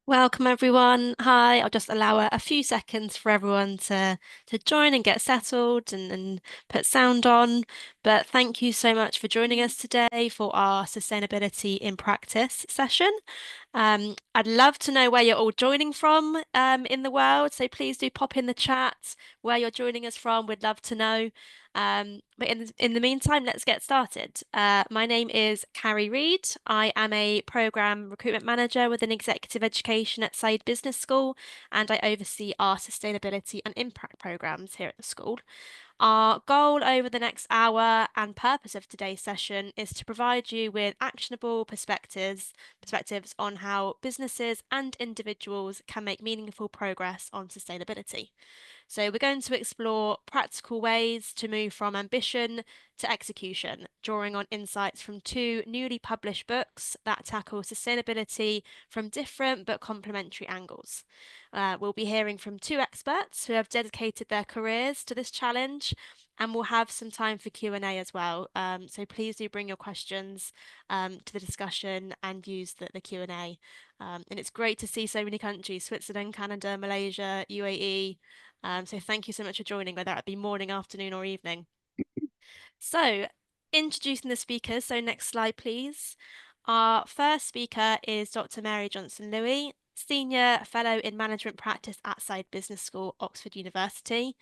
Welcome everyone. Hi, I'll just allow a few seconds for everyone to join and get settled and put sound on. But thank you so much for joining us today for our Sustainability in Practice session. I'd love to know where you're all joining from in the world, so please do pop in the chat where you're joining us from. We'd love to know. But in the meantime, let's get started. My name is Carrie Reed. I am a program recruitment manager within executive education at Saïd Business School, and I oversee our sustainability and impact programs here at the school. Our goal over the next hour and purpose of today's session is to provide you with actionable perspectives on how businesses and individuals can make meaningful progress on sustainability. So we're going to explore practical ways to move from ambition to execution, drawing on insights from two newly published books that tackle sustainability from different but complementary angles. We'll be hearing from two experts who have dedicated their careers to this challenge, and we'll have some time for Q&A as well. So please do bring your questions to the discussion and use the Q&A. And it's great to see so many countries: Switzerland, Canada, Malaysia, UAE. So thank you so much for joining, whether it be morning, afternoon, or evening. So, introducing the speakers. So, next slide, please. Our first speaker is Dr. Mary Johnstone-Louis, Senior Fellow in Management Practice at Saïd Business School, Oxford University.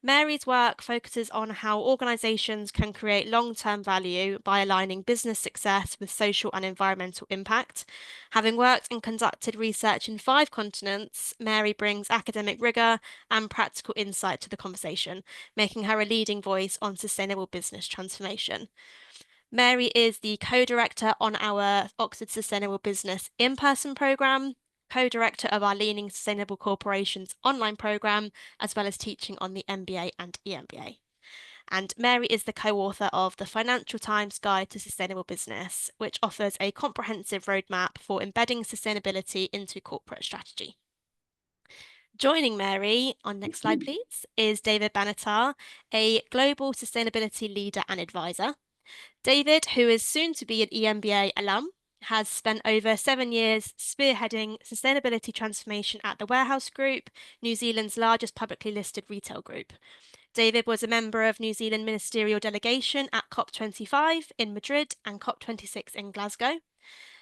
Mary's work focuses on how organisations can create long-term value by aligning business success with social and environmental impact. Having worked and conducted research in 5 continents, Mary brings academic rigour and practical insight to the conversation, making her a leading voice on sustainable business transformation. Mary is the co-director on our Oxford Sustainable Business in-person programme, co-director of our Leaning Sustainable Corporations online programme, as well as teaching on the MBA and EMBA. And Mary is the co-author of the Financial Times Guide to Sustainable Business, which offers a comprehensive roadmap for embedding sustainability into corporate strategy. Joining Mary, on next slide please, is David Benattar, a global sustainability leader and advisor. David, who is soon to be an EMBA alum, has spent over 7 years spearheading sustainability transformation at the Warehouse Group, New Zealand's largest publicly listed retail group. David was a member of New Zealand ministerial delegation at COP25 in Madrid and COP26 in Glasgow.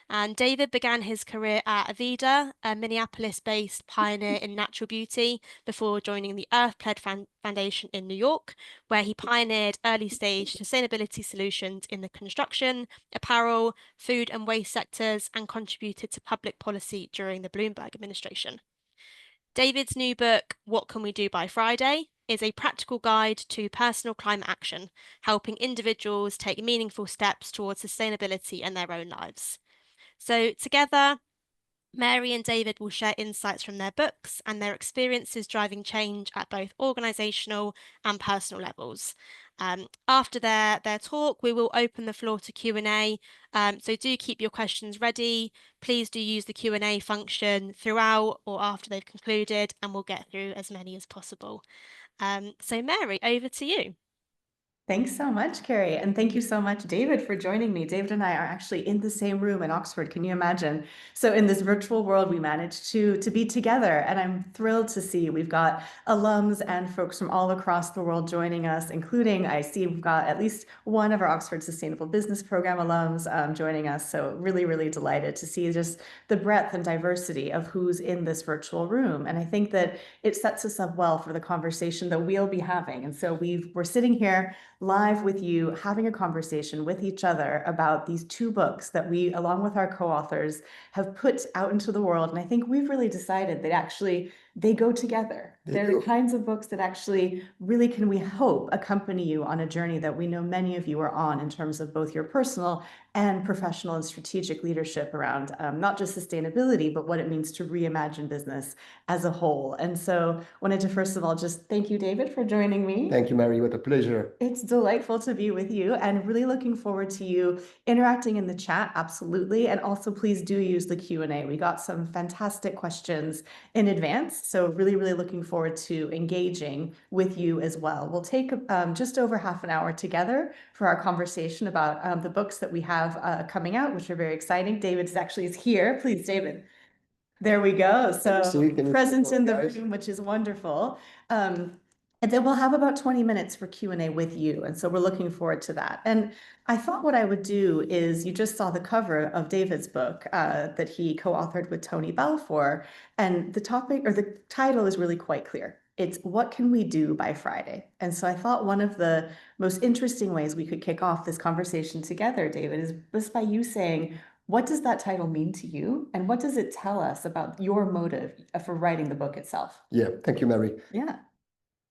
And David began his career at Aveda, a Minneapolis-based pioneer in natural beauty, before joining the Earth Pledge Foundation in New York, where he pioneered early-stage sustainability solutions in the construction, apparel, food and waste sectors, and contributed to public policy during the Bloomberg administration. David's new book, What Can We Do by Friday?, is a practical guide to personal climate action, helping individuals take meaningful steps towards sustainability in their own lives. So together, Mary and David will share insights from their books and their experiences driving change at both organisational and personal levels. After their talk, we will open the floor to Q&A. So do keep your questions ready. Please do use the Q&A function throughout or after they've concluded, and we'll get through as many as possible. So Mary, over to you. Thanks so much, Carrie. And thank you so much, David, for joining me. David and I are actually in the same room in Oxford. Can you imagine? So in this virtual world, we managed to be together. And I'm thrilled to see we've got alums and folks from all across the world joining us, including I see we've got at least one of our Oxford Sustainable Business Program alums joining us. So really, really delighted to see just the breadth and diversity of who's in this virtual room. And I think that it sets us up well for the conversation that we'll be having. And so we're sitting here live with you, having a conversation with each other about these 2 books that we, along with our co-authors, have put out into the world. And I think we've really decided that actually they go together. They're the kinds of books that actually really can, we hope, accompany you on a journey that we know many of you are on in terms of both your personal and professional and strategic leadership around not just sustainability, but what it means to reimagine business as a whole. And so wanted to first of all just thank you, David, for joining me. Thank you, Mary. What a pleasure. It's delightful to be with you and really looking forward to you interacting in the chat, absolutely. And also please do use the Q&A. We got some fantastic questions in advance, so really, really looking forward to engaging with you as well. We'll take just over half an hour together for our conversation about the books that we have coming out, which are very exciting. David is here. Please, David. There we go. So presence in the guys? room, which is wonderful. And then we'll have about 20 minutes for Q&A with you. And so we're looking forward to that. And I thought what I would do is, you just saw the cover of David's book that he co-authored with Tony Balfour. And the topic, or the title, is really quite clear. It's What Can We Do by Friday? And so I thought one of the most interesting ways we could kick off this conversation together, David, is just by you saying, what does that title mean to you? And what does it tell us about your motive for writing the book itself? Yeah, thank you, Mary. Yeah.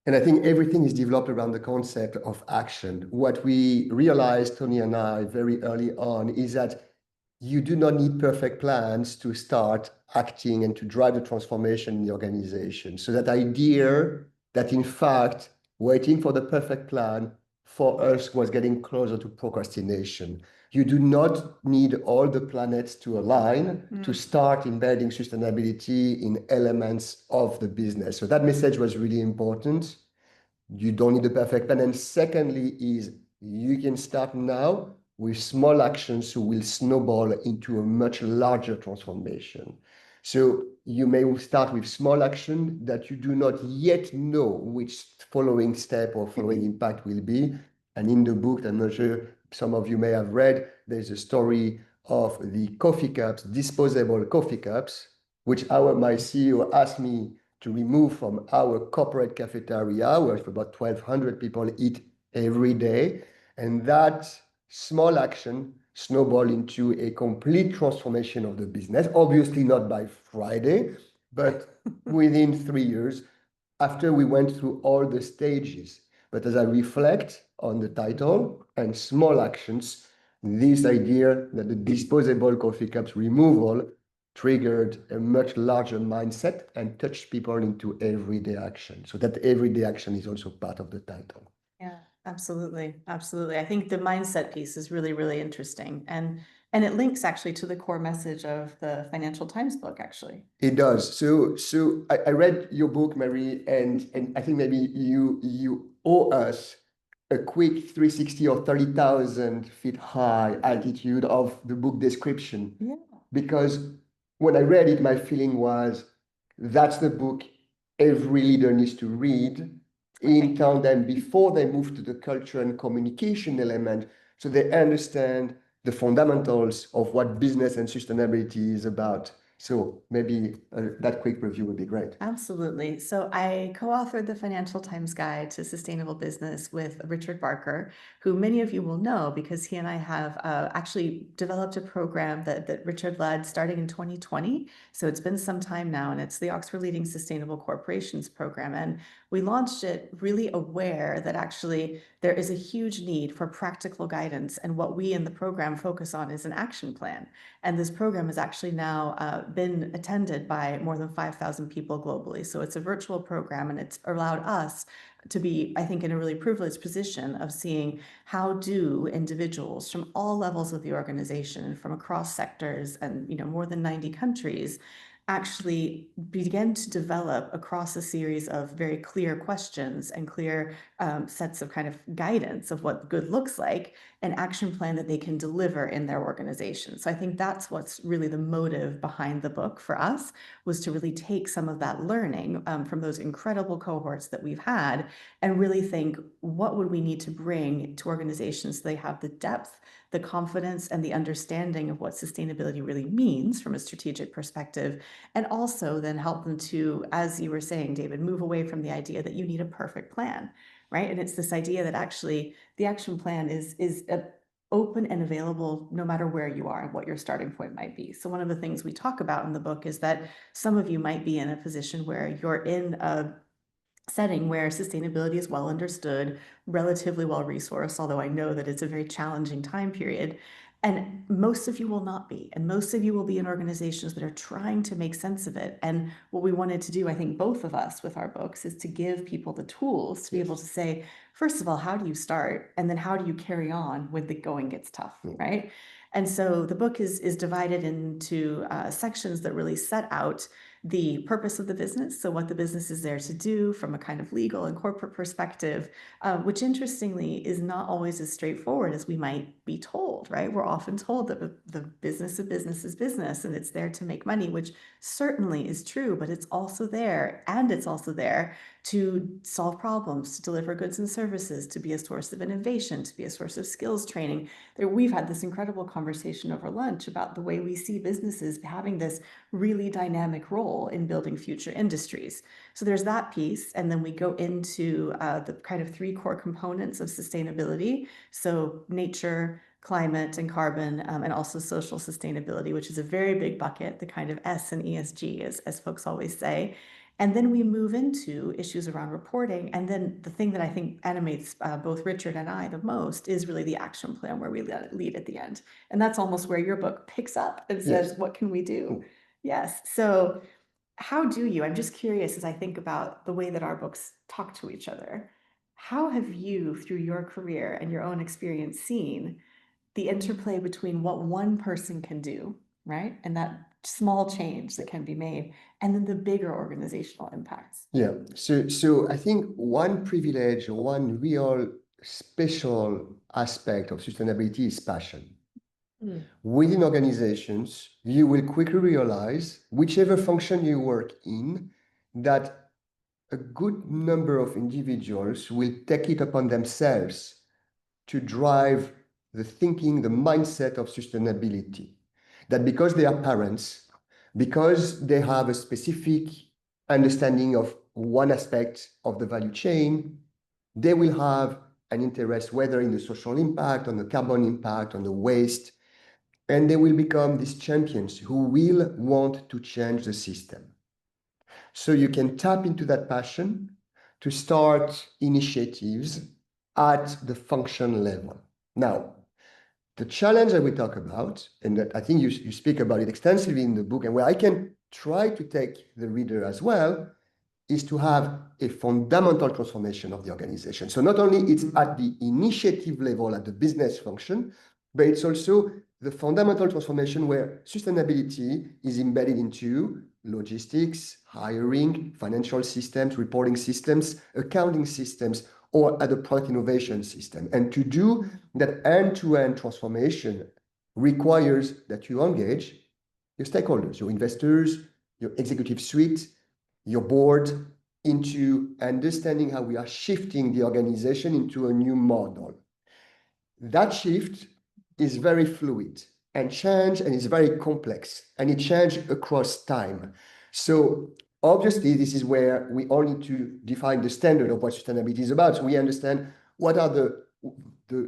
And I think everything is developed around the concept of action. What we realized, Tony and I, very early on, is that you do not need perfect plans to start acting and to drive the transformation in the organization. So that idea that, in fact, waiting for the perfect plan for us was getting closer to procrastination. You do not need all the planets to align to start embedding sustainability in elements of the business. So that message was really important. You don't need a perfect plan. And secondly is, you can start now with small actions who will snowball into a much larger transformation. So you may start with small action that you do not yet know which following step or following impact will be. And in the book, I'm not sure some of you may have read, there's a story of the coffee cups, disposable coffee cups, which my CEO asked me to remove from our corporate cafeteria, where about 1,200 people eat every day. And that small action snowballed into a complete transformation of the business. Obviously not by Friday, but within 3 years, after we went through all the stages. But as I reflect on the title and small actions, this idea that the disposable coffee cups removal triggered a much larger mindset and touched people into everyday action. So that everyday action is also part of the title. Yeah, absolutely. Absolutely. I think the mindset piece is really, really interesting. And it links actually to the core message of the Financial Times book, actually. It does. So I read your book, Mary, and I think maybe you owe us a quick 360 or 30,000 feet high altitude of the book description. Yeah. Because when I read it, my feeling was, that's the book every leader needs to read in tandem before they move to the culture and communication element, so they understand the fundamentals of what business and sustainability is about. So maybe that quick review would be great. Absolutely. So I co-authored the Financial Times Guide to Sustainable Business with Richard Barker, who many of you will know because he and I have actually developed a program that Richard led starting in 2020. So it's been some time now, and it's the Oxford Leading Sustainable Corporations program. And we launched it really aware that actually there is a huge need for practical guidance. And what we in the program focus on is an action plan. And this program has actually now been attended by more than 5,000 people globally. So it's a virtual program, and it's allowed us to be, I think, in a really privileged position of seeing how do individuals from all levels of the organization, from across sectors and more than 90 countries, actually begin to develop across a series of very clear questions and clear sets of kind of guidance of what good looks like, an action plan that they can deliver in their organization. So I think that's what's really the motive behind the book for us, was to really take some of that learning from those incredible cohorts that we've had and really think, what would we need to bring to organizations so they have the depth, the confidence, and the understanding of what sustainability really means from a strategic perspective, and also then help them to, as you were saying, David, move away from the idea that you need a perfect plan, right? And it's this idea that actually the action plan is open and available no matter where you are and what your starting point might be. So one of the things we talk about in the book is that some of you might be in a position where you're in a setting where sustainability is well understood, relatively well resourced, although I know that it's a very challenging time period. And most of you will not be. And most of you will be in organizations that are trying to make sense of it. And what we wanted to do, I think both of us with our books, is to give people the tools to be able to say, first of all, how do you start? And then how do you carry on when the going gets tough, right? And so the book is divided into sections that really set out the purpose of the business, so what the business is there to do from a kind of legal and corporate perspective, which interestingly is not always as straightforward as we might be told, right? We're often told that the business of business is business and it's there to make money, which certainly is true, but it's also there, and it's also there to solve problems, to deliver goods and services, to be a source of innovation, to be a source of skills training. We've had this incredible conversation over lunch about the way we see businesses having this really dynamic role in building future industries. So there's that piece. And then we go into the kind of three core components of sustainability. So nature, climate and carbon, and also social sustainability, which is a very big bucket, the kind of S and ESG, as folks always say. And then we move into issues around reporting. And then the thing that I think animates both Richard and I the most is really the action plan where we lead at the end. And that's almost where your book picks up and says, Yes. what can we do? Yes. So how do you, I'm just curious as I think about the way that our books talk to each other, how have you, through your career and your own experience, seen the interplay between what one person can do, right? And that small change that can be made, and then the bigger organizational impacts. Yeah. So I think one privilege or one real special aspect of sustainability is passion. Within organizations, you will quickly realize, whichever function you work in, that a good number of individuals will take it upon themselves to drive the thinking, the mindset of sustainability. That because they are parents, because they have a specific understanding of one aspect of the value chain, they will have an interest, whether in the social impact, on the carbon impact, on the waste, and they will become these champions who will want to change the system. So you can tap into that passion to start initiatives at the function level. Now, the challenge that we talk about, and that I think you speak about it extensively in the book, and where I can try to take the reader as well, is to have a fundamental transformation of the organization. So not only it's at the initiative level, at the business function, but it's also the fundamental transformation where sustainability is embedded into logistics, hiring, financial systems, reporting systems, accounting systems, or at the product innovation system. And to do that end-to-end transformation requires that you engage your stakeholders, your investors, your executive suite, your board, into understanding how we are shifting the organization into a new model. That shift is very fluid and change, and it's very complex, and it changes across time. So obviously, this is where we all need to define the standard of what sustainability is about. So we understand what are the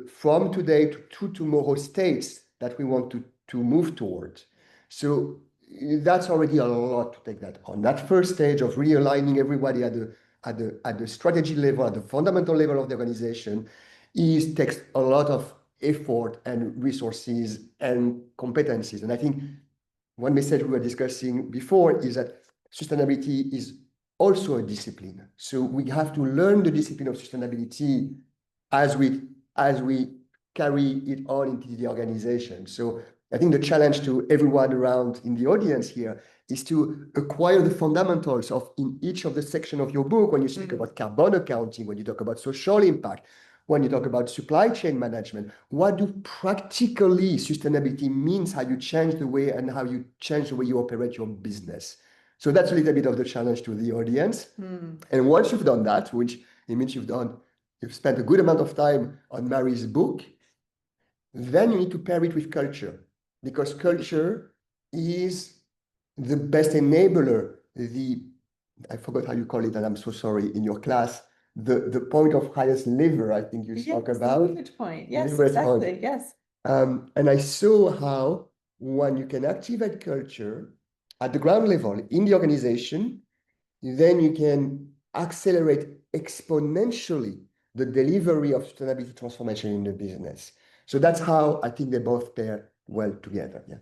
from today to tomorrow states that we want to move toward. So that's already a lot to take that on. That first stage of realigning everybody at the strategy level, at the fundamental level of the organization, takes a lot of effort and resources and competencies. And I think one message we were discussing before is that sustainability is also a discipline. So we have to learn the discipline of sustainability as we carry it on into the organization. So I think the challenge to everyone around in the audience here is to acquire the fundamentals of in each of the section of your book, when you speak about carbon accounting, when you talk about social impact, when you talk about supply chain management, what do practically sustainability means, how you change the way and how you change the way you operate your business. So that's a little bit of the challenge to the audience. And once you've done that, which it means you've spent a good amount of time on Mary's book, then you need to pair it with culture, because culture is the best enabler, I forgot how you call it, and I'm so sorry, in your class, the point of highest lever, I think you talk about. The leverage point. Yes, Leverage exactly. point. Yes. And I saw how when you can activate culture at the ground level in the organization, then you can accelerate exponentially the delivery of sustainability transformation in the business. So that's how I think they both pair well together. Yeah.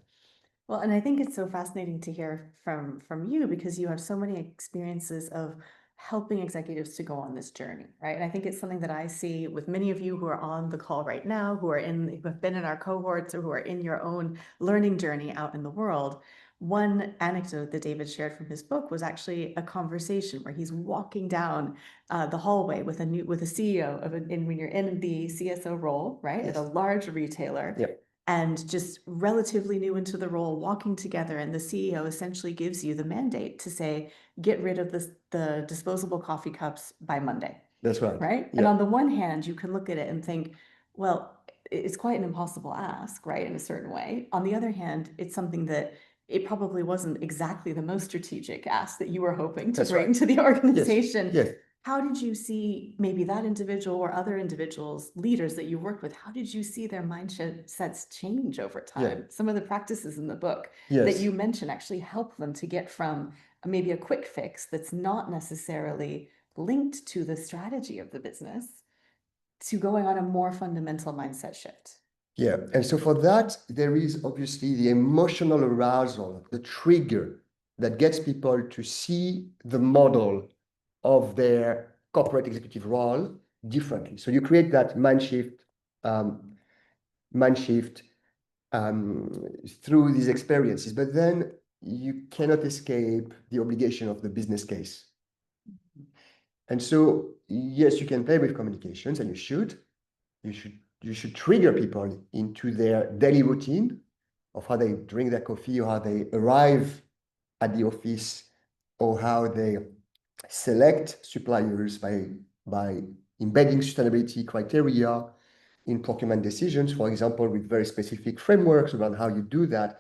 Well, and I think it's so fascinating to hear from you, because you have so many experiences of helping executives to go on this journey, right? And I think it's something that I see with many of you who are on the call right now, who have been in our cohorts, or who are in your own learning journey out in the world. One anecdote that David shared from his book was actually a conversation where he's walking down the hallway with a CEO when you're in the CSO role, right, at a large retailer. Yep. And just relatively new into the role, walking together, and the CEO essentially gives you the mandate to say, get rid of the disposable coffee cups by Monday. That's right. Right? And on the one hand, you can look at it and think, well, it's quite an impossible ask, right, in a certain way. On the other hand, it's something that it probably wasn't exactly the most strategic ask that you were hoping to That's bring right. to the organization. Yes. How did you see maybe that individual or other individuals, leaders that you worked with, how did you see their mindsets change over time? Yeah. Some of the practices in the book Yes. that you mentioned actually help them to get from maybe a quick fix that's not necessarily linked to the strategy of the business to going on a more fundamental mindset shift. Yeah, and so for that, there is obviously the emotional arousal, the trigger that gets people to see the model of their corporate executive role differently. So you create that mind shift through these experiences, but then you cannot escape the obligation of the business case. And so, yes, you can play with communications, and you should. You should trigger people into their daily routine of how they drink their coffee, or how they arrive at the office, or how they select suppliers by embedding sustainability criteria in procurement decisions, for example, with very specific frameworks around how you do that.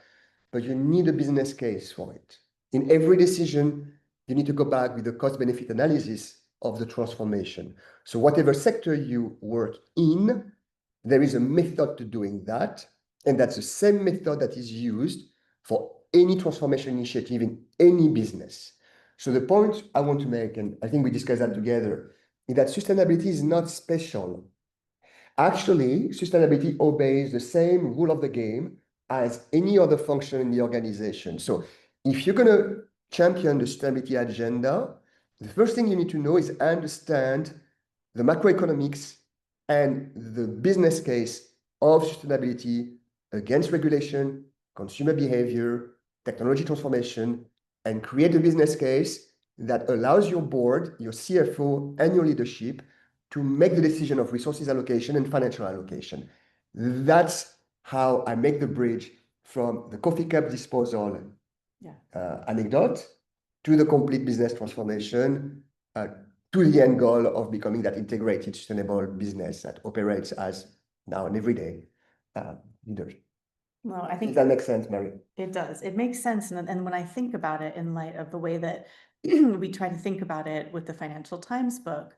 But you need a business case for it. In every decision, you need to go back with the cost-benefit analysis of the transformation. So whatever sector you work in, there is a method to doing that, and that's the same method that is used for any transformation initiative in any business. So the point I want to make, and I think we discussed that together, is that sustainability is not special. Actually, sustainability obeys the same rule of the game as any other function in the organization. So if you're going to champion the sustainability agenda, the first thing you need to know is understand the macroeconomics and the business case of sustainability against regulation, consumer behavior, technology transformation, and create a business case that allows your board, your CFO, and your leadership to make the decision of resources allocation and financial allocation. That's how I make the bridge from the coffee cup disposal anecdote to the complete business transformation, to the end goal of becoming that integrated, sustainable business that operates as now an everyday leader. Well, I think Does that make sense, Mary? It does. It makes sense. And when I think about it in light of the way that we try to think about it with the Financial Times book,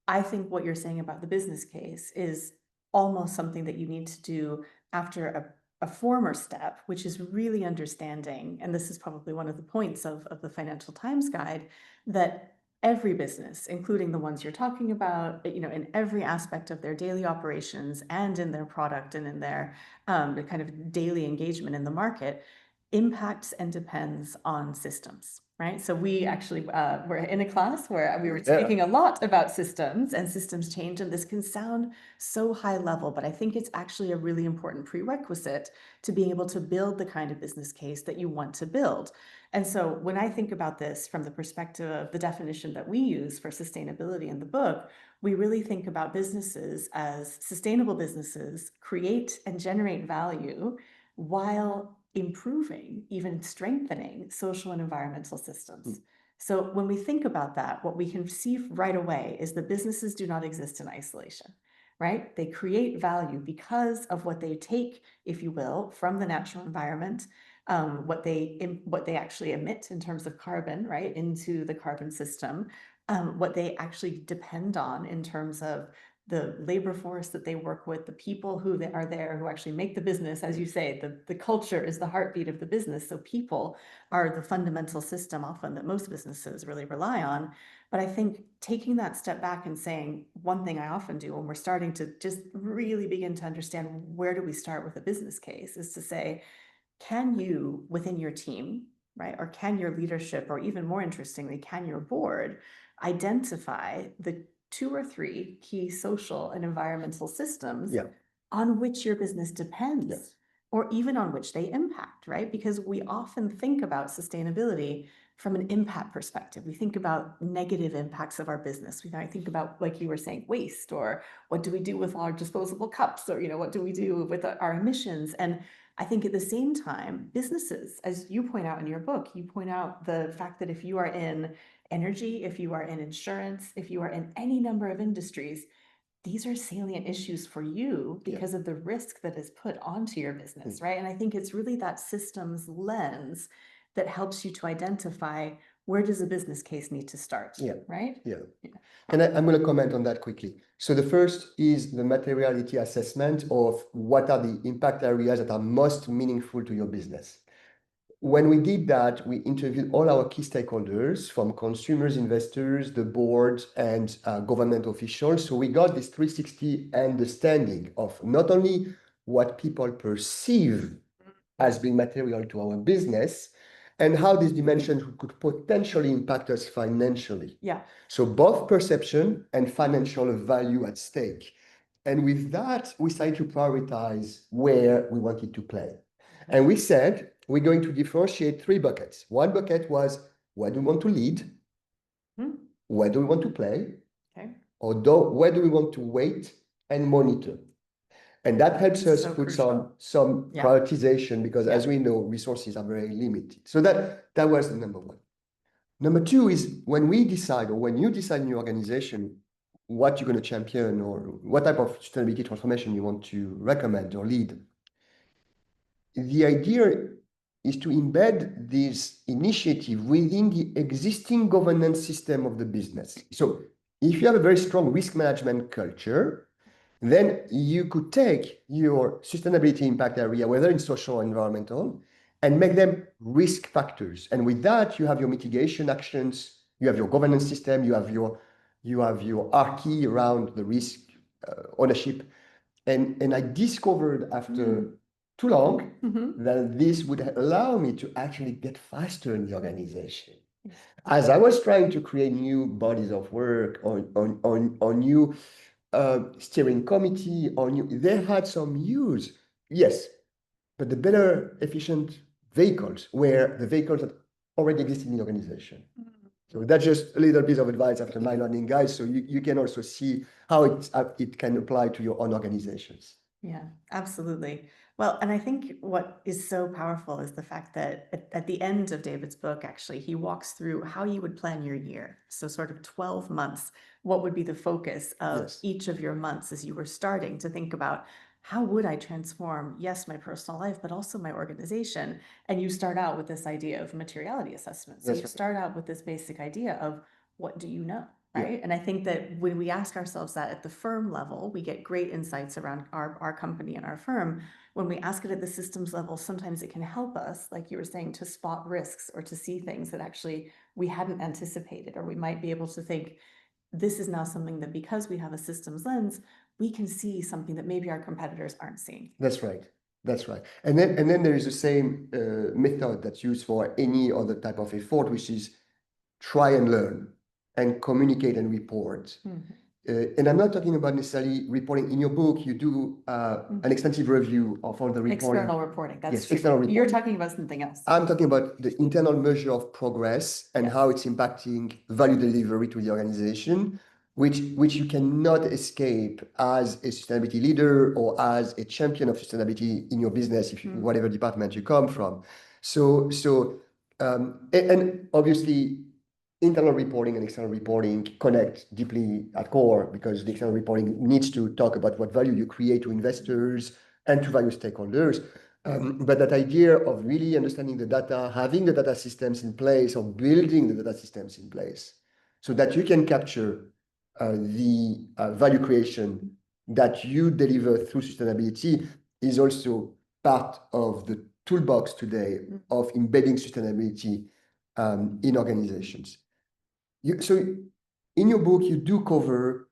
I think what you're saying about the business case is almost something that you need to do after a former step, which is really understanding, and this is probably one of the points of the Financial Times guide, that every business, including the ones you're talking about, in every aspect of their daily operations and in their product and in their kind of daily engagement in the market, impacts and depends on systems, right? So we actually were in a class where we were speaking a lot about systems and systems change, and this can sound so high level, but I think it's actually a really important prerequisite to being able to build the kind of business case that you want to build. And so when I think about this from the perspective of the definition that we use for sustainability in the book, we really think about businesses as sustainable businesses create and generate value while improving, even strengthening social and environmental systems. So when we think about that, what we can see right away is that businesses do not exist in isolation, right? They create value because of what they take, if you will, from the natural environment, what they actually emit in terms of carbon, right, into the carbon system, what they actually depend on in terms of the labor force that they work with, the people who are there who actually make the business. As you say, the culture is the heartbeat of the business. So people are the fundamental system often that most businesses really rely on. But I think taking that step back and saying, one thing I often do when we're starting to just really begin to understand where do we start with a business case is to say, can you within your team, right, or can your leadership, or even more interestingly, can your board identify the 2 or 3 key social and environmental systems on which your business depends or even on which they impact, right? Because we often think about sustainability from an impact perspective. We think about negative impacts of our business. We might think about, like you were saying, waste, or what do we do with our disposable cups, or what do we do with our emissions? And I think at the same time, businesses, as you point out in your book, you point out the fact that if you are in energy, if you are in insurance, if you are in any number of industries, these are salient issues for you because of the risk that is put onto your business, right? And I think it's really that systems lens that helps you to identify, where does a business case need to start, right? And I'm going to comment on that quickly. So the first is the materiality assessment of what are the impact areas that are most meaningful to your business. When we did that, we interviewed all our key stakeholders, from consumers, investors, the board, and government officials. So we got this 360 understanding of not only what people perceive as being material to our business, and how this dimension could potentially impact us financially. So both perception and financial value at stake. And with that, we started to prioritize where we wanted to play. And we said, we're going to differentiate 3 buckets. One bucket was, where do we want to lead? Where do we want to play? Or where do we want to wait and monitor? And that helps us put some prioritization, because as we know, resources are very limited. So that was the number one. Number two is, when we decide, or when you decide in your organization what you're going to champion, or what type of sustainability transformation you want to recommend or lead, the idea is to embed this initiative within the existing governance system of the business. So if you have a very strong risk management culture, then you could take your sustainability impact area, whether in social or environmental, and make them risk factors. And with that, you have your mitigation actions, you have your governance system, you have your hierarchy around the risk ownership. And I discovered after too long that this would allow me to actually get faster in the organization. As I was trying to create new bodies of work, on new steering committee, they had some use, yes, but the better efficient vehicles were the vehicles that already exist in the organization. So that's just a little piece of advice after my learning, guys. So you can also see how it can apply to your own organizations. Yeah, absolutely. Well, and I think what is so powerful is the fact that at the end of David's book, actually, he walks through how you would plan your year. So sort of 12 months, what would be the focus of each of your months as you were starting to think about, how would I transform, yes, my personal life, but also my organization? And you start out with this idea of materiality assessment. So you start out with this basic idea of, what do you know? Right. And I think that when we ask ourselves that at the firm level, we get great insights around our company and our firm. When we ask it at the systems level, sometimes it can help us, like you were saying, to spot risks or to see things that actually we hadn't anticipated, or we might be able to think, this is now something that, because we have a systems lens, we can see something that maybe our competitors aren't seeing. That's right. That's right. And then there is the same method that's used for any other type of effort, which is try and learn and communicate and report. And I'm not talking about necessarily reporting. In your book, you do an extensive review of all the reporting. External reporting, that's yes, true. external reporting. You're talking about something else. I'm talking about the internal measure of progress and how it's impacting value delivery to the organization, which you cannot escape as a sustainability leader or as a champion of sustainability in your business, if you, whatever department you come from. And obviously, internal reporting and external reporting connect deeply at core, because the external reporting needs to talk about what value you create to investors and to value stakeholders. But that idea of really understanding the data, having the data systems in place, or building the data systems in place so that you can capture the value creation that you deliver through sustainability is also part of the toolbox today of embedding sustainability in organizations. So in your book, you do cover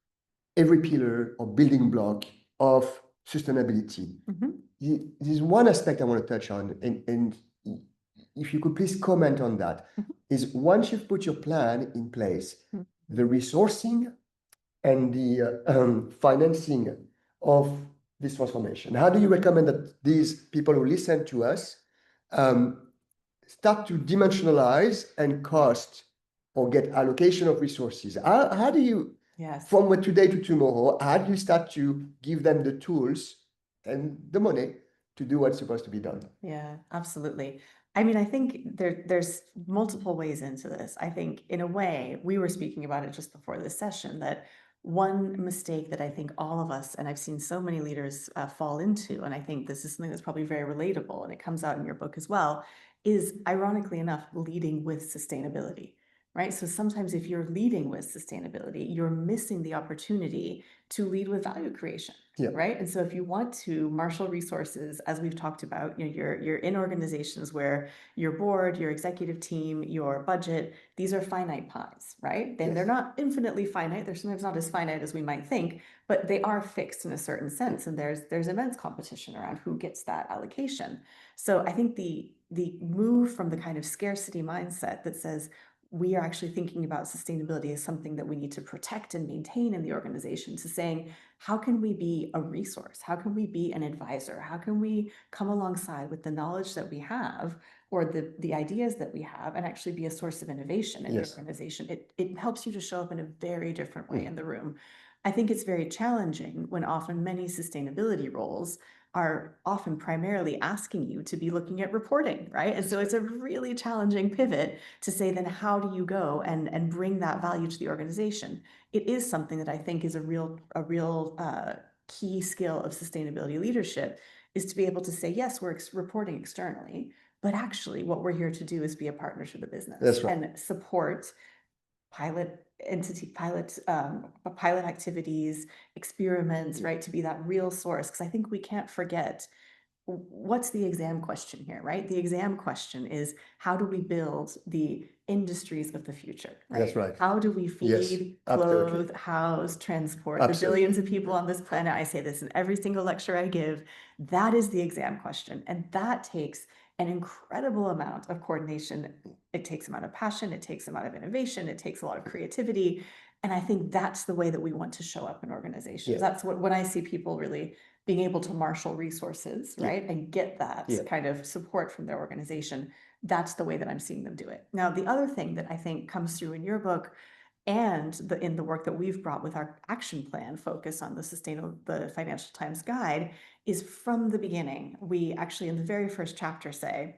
every pillar or building block of sustainability. There's one aspect I want to touch on, and if you could please comment on that, is once you've put your plan in place, the resourcing and the financing of this transformation? How do you recommend that these people who listen to us start to dimensionalize and cost or get allocation of resources? How do you, Yes. from today to tomorrow, how do you start to give them the tools and the money to do what's supposed to be done? Yeah, absolutely. I mean, I think there's multiple ways into this. I think in a way, we were speaking about it just before this session, that one mistake that I think all of us, and I've seen so many leaders fall into, and I think this is something that's probably very relatable, and it comes out in your book as well, is ironically enough, leading with sustainability, right? So sometimes if you're leading with sustainability, you're missing the opportunity to lead with value creation. Yeah. Right. And so if you want to marshal resources, as we've talked about, you're in organizations where your board, your executive team, your budget, these are finite pies, right? Then they're not infinitely finite. They're sometimes not as finite as we might think, but they are fixed in a certain sense. And there's immense competition around who gets that allocation. So I think the move from the kind of scarcity mindset that says, we are actually thinking about sustainability as something that we need to protect and maintain in the organization, to saying, how can we be a resource? How can we be an advisor? How can we come alongside with the knowledge that we have, or the ideas that we have, and actually be a source of innovation in the organization? It helps you to show up in a very different way in the room. I think it's very challenging when often many sustainability roles are often primarily asking you to be looking at reporting, right? And so it's a really challenging pivot to say, then how do you go and bring that value to the organization? It is something that I think is a real key skill of sustainability leadership, is to be able to say, yes, we're reporting externally, but actually what we're here to do is be a partner to the business and support pilot activities, experiments, right? To be that real source. Because I think we can't forget, what's the exam question here, right? The exam question is, how do we build the industries of the future, right? That's right. How do we feed, clothe, house, transport the billions of people on this planet? I say this in every single lecture I give. That is the exam question. And that takes an incredible amount of coordination. It takes a amount of passion. It takes a amount of innovation. It takes a lot of creativity. And I think that's the way that we want to show up in organizations. That's what, when I see people really being able to marshal resources, right, and get that kind of support from their organization, that's the way that I'm seeing them do it. Now, the other thing that I think comes through in your book, and in the work that we've brought with our action plan focus on the Financial Times Guide, is from the beginning. We actually, in the very first chapter, say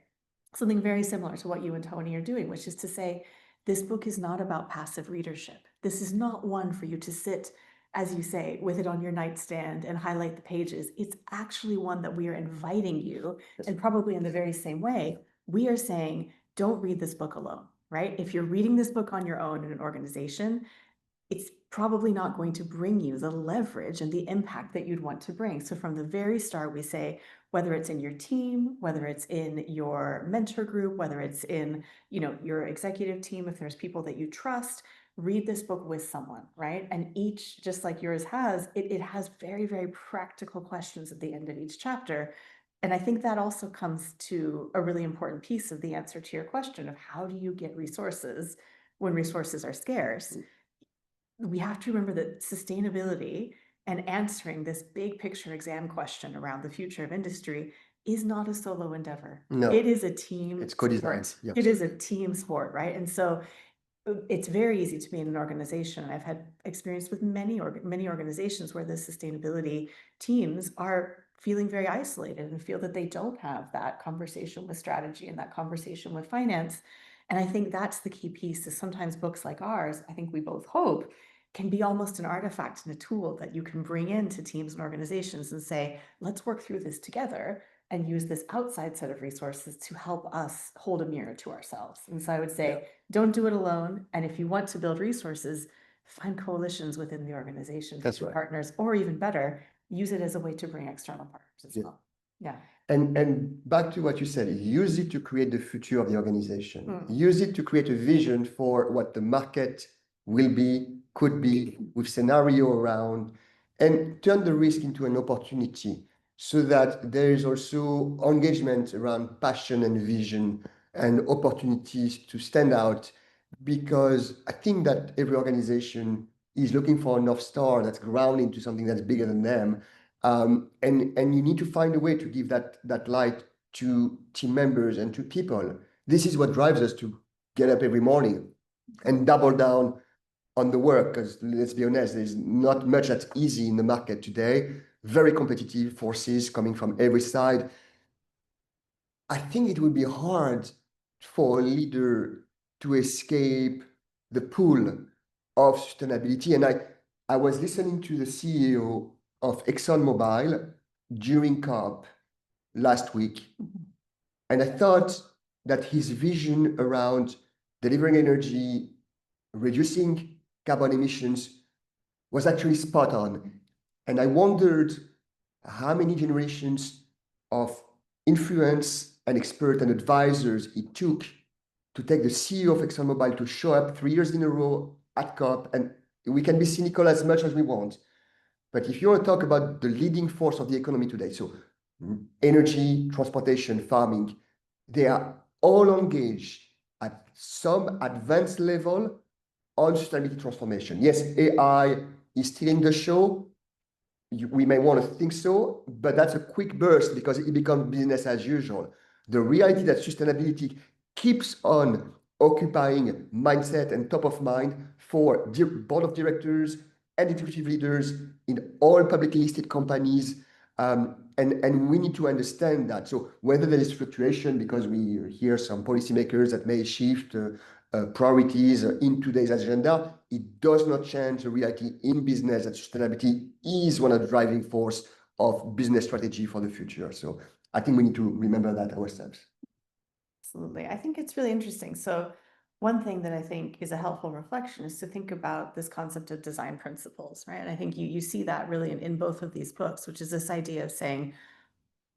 something very similar to what you and Tony are doing, which is to say, this book is not about passive readership. This is not one for you to sit, as you say, with it on your nightstand and highlight the pages. It's actually one that we are inviting you, and probably in the very same way, we are saying, don't read this book alone, right? If you're reading this book on your own in an organization, it's probably not going to bring you the leverage and the impact that you'd want to bring. So from the very start, we say, whether it's in your team, whether it's in your mentor group, whether it's in, your executive team, if there's people that you trust, read this book with someone, right? And each, just like yours has, it has very, very practical questions at the end of each chapter. And I think that also comes to a really important piece of the answer to your question of, how do you get resources when resources are scarce? We have to remember that sustainability and answering this big picture exam question around the future of industry is not a solo endeavor. No. It is a team It's co-designed. sport. It is a team sport, right? And so it's very easy to be in an organization. I've had experience with many organizations where the sustainability teams are feeling very isolated and feel that they don't have that conversation with strategy and that conversation with finance. And I think that's the key piece, is sometimes books like ours, I think we both hope, can be almost an artifact and a tool that you can bring into teams and organizations and say, let's work through this together and use this outside set of resources to help us hold a mirror to ourselves. And so I would say, don't do it alone. And if you want to build resources, find coalitions within the organization, partners, or even better, use it as a way to bring external partners as well. Yeah. And back to what you said, use it to create the future of the organization. Use it to create a vision for what the market will be, could be, with scenario around, and turn the risk into an opportunity, so that there is also engagement around passion and vision and opportunities to stand out. Because I think that every organization is looking for a North Star that's grounded into something that's bigger than them. And you need to find a way to give that light to team members and to people. This is what drives us to get up every morning and double down on the work, because let's be honest, there's not much that's easy in the market today. Very competitive forces coming from every side. I think it would be hard for a leader to escape the pool of sustainability. And I was listening to the CEO of ExxonMobil during COP last week, and I thought that his vision around delivering energy, reducing carbon emissions was actually spot on. And I wondered how many generations of influence and expert and advisors it took to take the CEO of ExxonMobil to show up 3 years in a row at COP. And we can be cynical as much as we want. But if you want to talk about the leading force of the economy today, so energy, transportation, farming, they are all engaged at some advanced level on sustainability transformation. Yes, AI is stealing the show. We may want to think so, but that's a quick burst because it becomes business as usual. The reality that sustainability keeps on occupying mindset and top of mind for board of directors and executive leaders in all publicly listed companies. And we need to understand that. So whether there is fluctuation because we hear some policymakers that may shift priorities in today's agenda, it does not change the reality in business that sustainability is one of the driving force of business strategy for the future. So I think we need to remember that ourselves. Absolutely. I think it's really interesting. So one thing that I think is a helpful reflection is to think about this concept of design principles, right? And I think you see that really in both of these books, which is this idea of saying,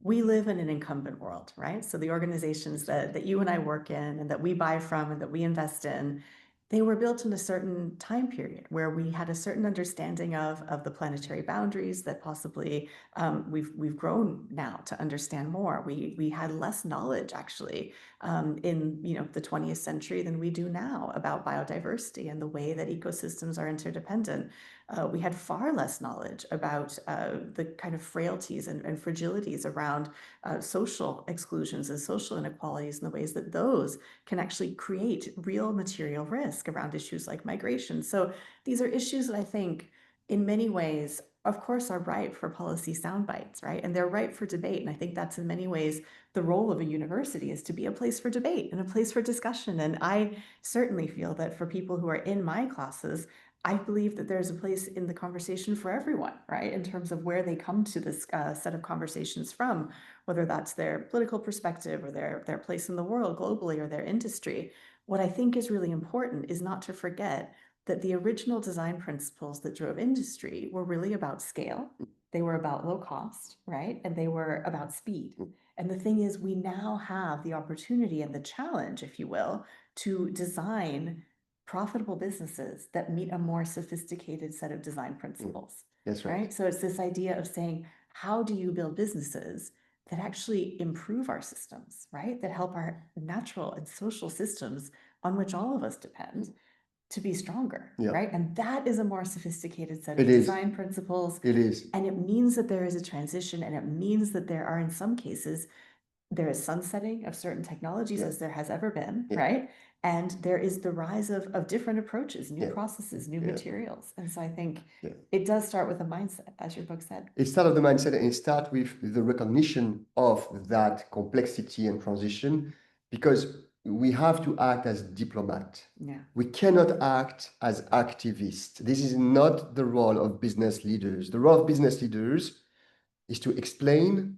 we live in an incumbent world, right? So the organizations that you and I work in and that we buy from and that we invest in, they were built in a certain time period where we had a certain understanding of the planetary boundaries that possibly we've grown now to understand more. We had less knowledge actually in the 20th century than we do now about biodiversity and the way that ecosystems are interdependent. We had far less knowledge about the kind of frailties and fragilities around social exclusions and social inequalities and the ways that those can actually create real material risk around issues like migration. So these are issues that I think in many ways, of course, are ripe for policy sound bites, right? And they're ripe for debate. And I think that's in many ways the role of a university, is to be a place for debate and a place for discussion. And I certainly feel that for people who are in my classes, I believe that there's a place in the conversation for everyone, right? In terms of where they come to this set of conversations from, whether that's their political perspective or their place in the world globally or their industry. What I think is really important is not to forget that the original design principles that drove industry were really about scale. They were about low cost, right? And they were about speed. And the thing is, we now have the opportunity and the challenge, if you will, to design profitable businesses that meet a more sophisticated set of design principles. That's right. So it's this idea of saying, how do you build businesses that actually improve our systems, right? That help our natural and social systems on which all of us depend to be stronger, right? And that is a more sophisticated set of design principles. It is. And it means that there is a transition, and it means that there are, in some cases, there is sunsetting of certain technologies as there has ever been, right? And there is the rise of different approaches, new processes, new materials. And so I think it does start with a mindset, as your book said. It starts with the mindset, and it starts with the recognition of that complexity and transition, because we have to act as diplomat. We cannot act as activists. This is not the role of business leaders. The role of business leaders is to explain,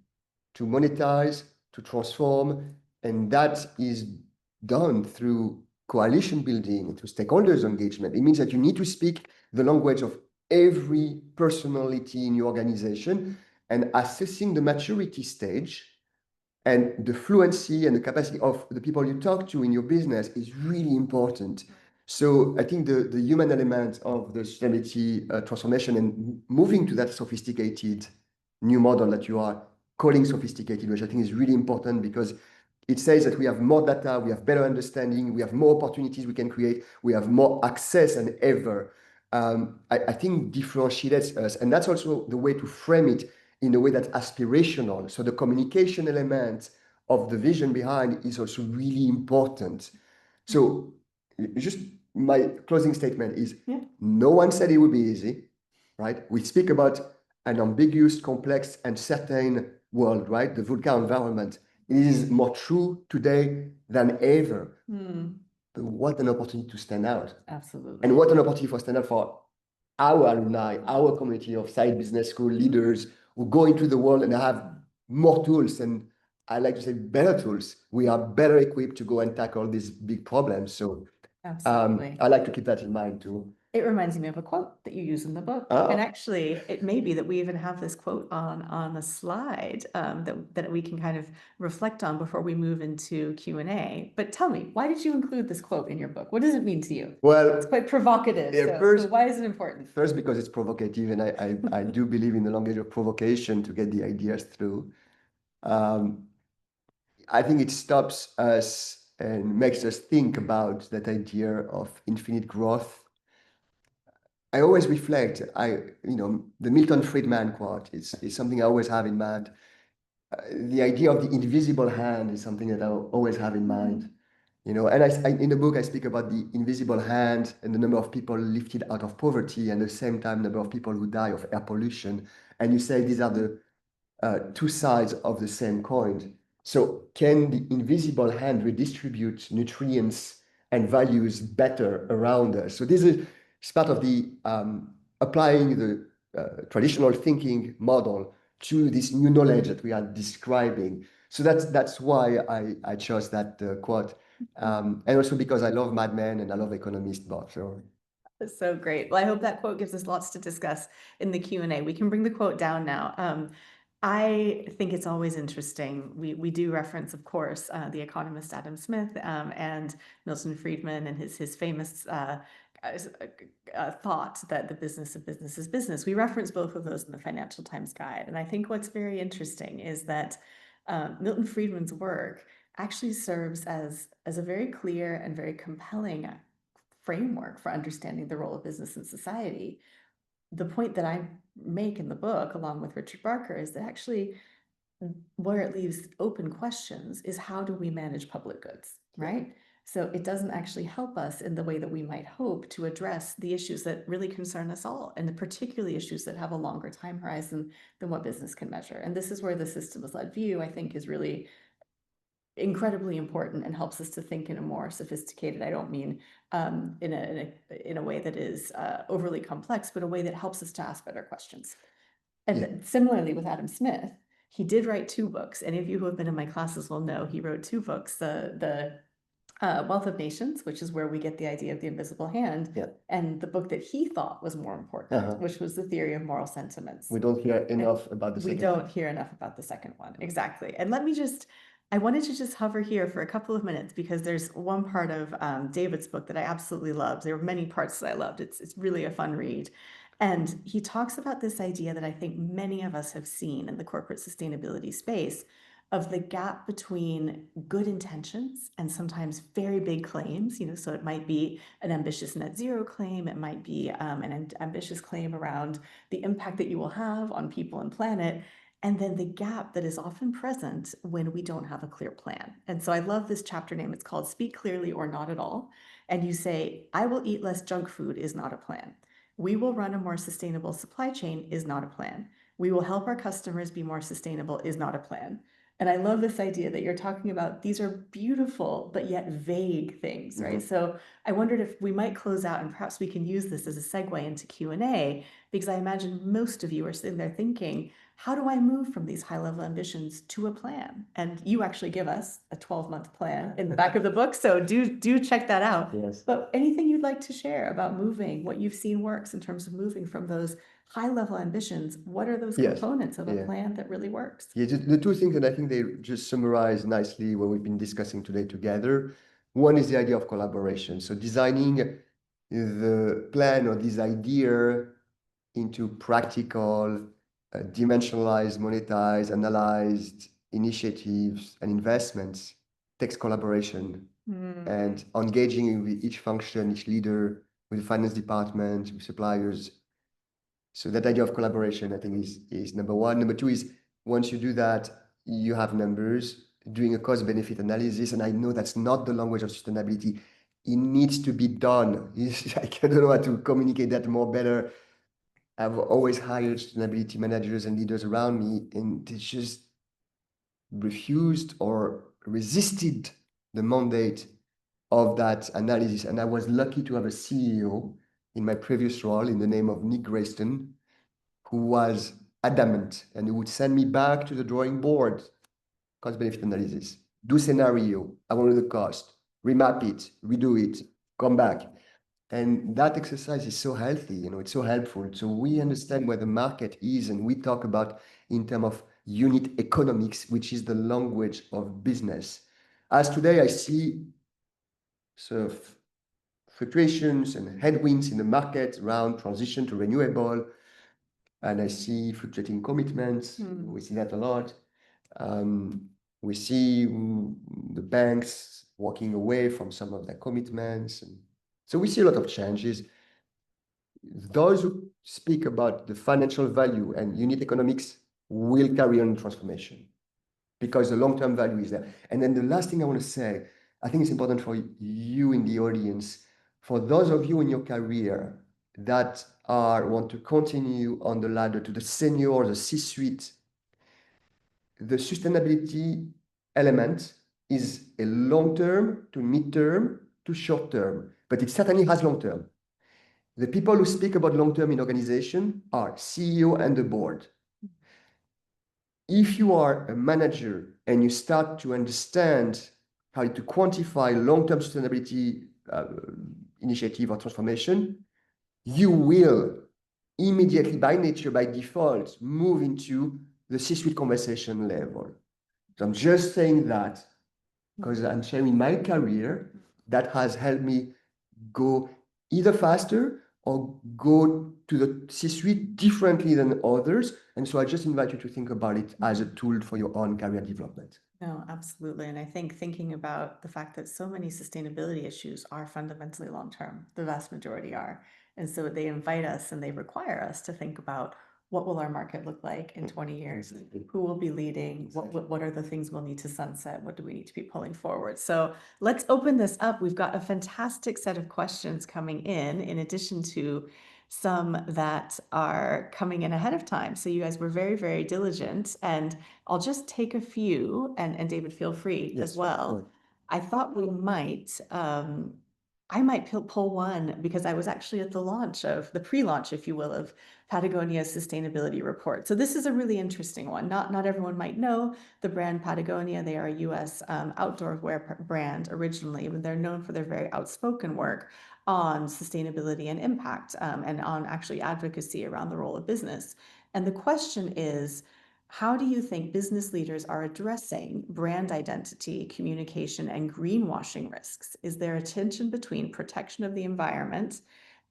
to monetize, to transform, and that is done through coalition building, through stakeholders engagement. It means that you need to speak the language of every personality in your organization, and assessing the maturity stage and the fluency and the capacity of the people you talk to in your business is really important. So I think the human element of the sustainability transformation and moving to that sophisticated new model that you are calling sophisticated, which I think is really important, because it says that we have more data, we have better understanding, we have more opportunities we can create, we have more access than ever. I think differentiates us, and that's also the way to frame it in a way that's aspirational. So the communication element of the vision behind is also really important. So just my closing statement is, no one said it would be easy, right? We speak about an ambiguous, complex, and certain world, right? The VUCA environment. It is more true today than ever. But what an opportunity to stand out. Absolutely. And what an opportunity for stand out for our alumni, our community of Saïd Business School leaders who go into the world and have more tools, and I like to say better tools. We are better equipped to go and tackle these big problems. So Absolutely. I like to keep that in mind too. It reminds me of a quote that you use in the book. And actually, it may be that we even have this quote on a slide that we can kind of reflect on before we move into Q&A. But tell me, why did you include this quote in your book? What does it mean to you? Well, it's quite provocative. So why is it important? First, because it's provocative, and I do believe in the language of provocation to get the ideas through. I think it stops us and makes us think about that idea of infinite growth. I always reflect, the Milton Friedman quote is something I always have in mind. The idea of the invisible hand is something that I always have in mind. And in the book, I speak about the invisible hand and the number of people lifted out of poverty, and at the same time, number of people who die of air pollution. And you say these are the two sides of the same coin. So can the invisible hand redistribute nutrients and values better around us? So this is part of the applying the traditional thinking model to this new knowledge that we are describing. So that's why I chose that quote. And also because I love Mad Men and I love Economist book. So. That's so great. Well, I hope that quote gives us lots to discuss in the Q&A. We can bring the quote down now. I think it's always interesting. We do reference, of course, the economist Adam Smith and Milton Friedman and his famous thought that the business of business is business. We reference both of those in the Financial Times Guide. And I think what's very interesting is that Milton Friedman's work actually serves as a very clear and very compelling framework for understanding the role of business in society. The point that I make in the book, along with Richard Barker, is that actually where it leaves open questions is how do we manage public goods, right? So it doesn't actually help us in the way that we might hope to address the issues that really concern us all, and particularly issues that have a longer time horizon than what business can measure. And this is where the systems-led view, I think, is really incredibly important and helps us to think in a more sophisticated, I don't mean in a way that is overly complex, but a way that helps us to ask better questions. And similarly with Adam Smith, he did write 2 books. Any of you who have been in my classes will know he wrote 2 books, the Wealth of Nations, which is where we get the idea of the invisible hand, and the book that he thought was more important, which was The Theory of Moral Sentiments. We don't hear enough about the second one. We don't hear enough about the second one, exactly. And I wanted to just hover here for a couple of minutes because there's one part of David's book that I absolutely loved. There were many parts that I loved. It's really a fun read. And he talks about this idea that I think many of us have seen in the corporate sustainability space of the gap between good intentions and sometimes very big claims. So it might be an ambitious net zero claim. It might be an ambitious claim around the impact that you will have on people and planet. And then the gap that is often present when we don't have a clear plan. And so I love this chapter name. It's called Speak Clearly or Not at All. And you say, I will eat less junk food is not a plan. We will run a more sustainable supply chain is not a plan. We will help our customers be more sustainable is not a plan. And I love this idea that you're talking about. These are beautiful, but yet vague things, right? So I wondered if we might close out and perhaps we can use this as a segue into Q&A, because I imagine most of you are sitting there thinking, how do I move from these high-level ambitions to a plan? And you actually give us a 12-month plan in the back of the book, so do check that out. Yes. But anything you'd like to share about moving, what you've seen works in terms of moving from those high-level ambitions, what are those components of a plan that really works? Yeah, the 2 things that I think they just summarize nicely what we've been discussing today together. One is the idea of collaboration. So designing the plan or this idea into practical, dimensionalized, monetized, analyzed initiatives and investments takes collaboration and engaging with each function, each leader, with the finance department, with suppliers. So that idea of collaboration, I think, is number one. Number two is once you do that, you have numbers, doing a cost-benefit analysis, and I know that's not the language of sustainability. It needs to be done. I don't know how to communicate that more better. I've always hired sustainability managers and leaders around me, and they just refused or resisted the mandate of that analysis. And I was lucky to have a CEO in my previous role in the name of Nick Grayston, who was adamant and who would send me back to the drawing board, cost benefit analysis, do scenario, I want to know the cost, remap it, redo it, come back. And that exercise is so healthy, you know, it's so helpful. So we understand where the market is, and we talk about in terms of unit economics, which is the language of business. As today, I see sort of fluctuations and headwinds in the market around transition to renewable, and I see fluctuating commitments. We see that a lot. We see the banks walking away from some of their commitments. And so we see a lot of changes. Those who speak about the financial value and unit economics will carry on transformation because the long-term value is there. And then the last thing I want to say, I think it's important for you in the audience, for those of you in your career that want to continue on the ladder to the senior or the C-suite, the sustainability element is a long-term to mid-term to short-term, but it certainly has long-term. The people who speak about long-term in organization are CEO and the board. If you are a manager and you start to understand how to quantify long-term sustainability initiative or transformation, you will immediately, by nature, by default, move into the C-suite conversation level. So I'm just saying that because I'm sharing my career that has helped me go either faster or go to the C-suite differently than others. And so I just invite you to think about it as a tool for your own career development. No, absolutely. And I think thinking about the fact that so many sustainability issues are fundamentally long-term, the vast majority are. And so they invite us and they require us to think about what will our market look like in 20 years? Who will be leading? What are the things we'll need to sunset? What do we need to be pulling forward? So let's open this up. We've got a fantastic set of questions coming in addition to some that are coming in ahead of time. So you guys were very, very diligent, and I'll just take a few, and David, feel free as well. I thought we might, I might pull one because I was actually at the launch of the pre-launch, if you will, of Patagonia's sustainability report. So this is a really interesting one. Not everyone might know the brand Patagonia. They are a US outdoor wear brand originally, but they're known for their very outspoken work on sustainability and impact, and on actually advocacy around the role of business. And the question is, how do you think business leaders are addressing brand identity, communication, and greenwashing risks? Is there a tension between protection of the environment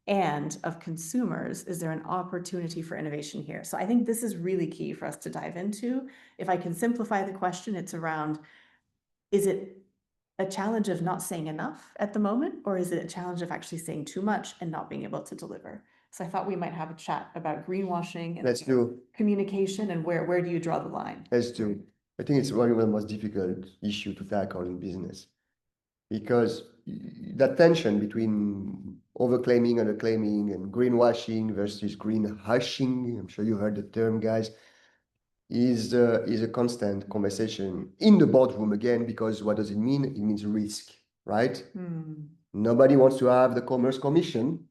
and of consumers? Is there an opportunity for innovation here? So I think this is really key for us to dive into. If I can simplify the question, it's around, is it a challenge of not saying enough at the moment, or is it a challenge of actually saying too much and not being able to deliver? So I thought we might have a chat about greenwashing and communication, and where do you draw the line? Let's do. I think it's one of the most difficult issues to tackle in business, because that tension between overclaiming, underclaiming, and greenwashing versus greenhushing, I'm sure you heard the term, guys, is a constant conversation in the boardroom again, because what does it mean? It means risk, right? Nobody wants to have the Commerce Commission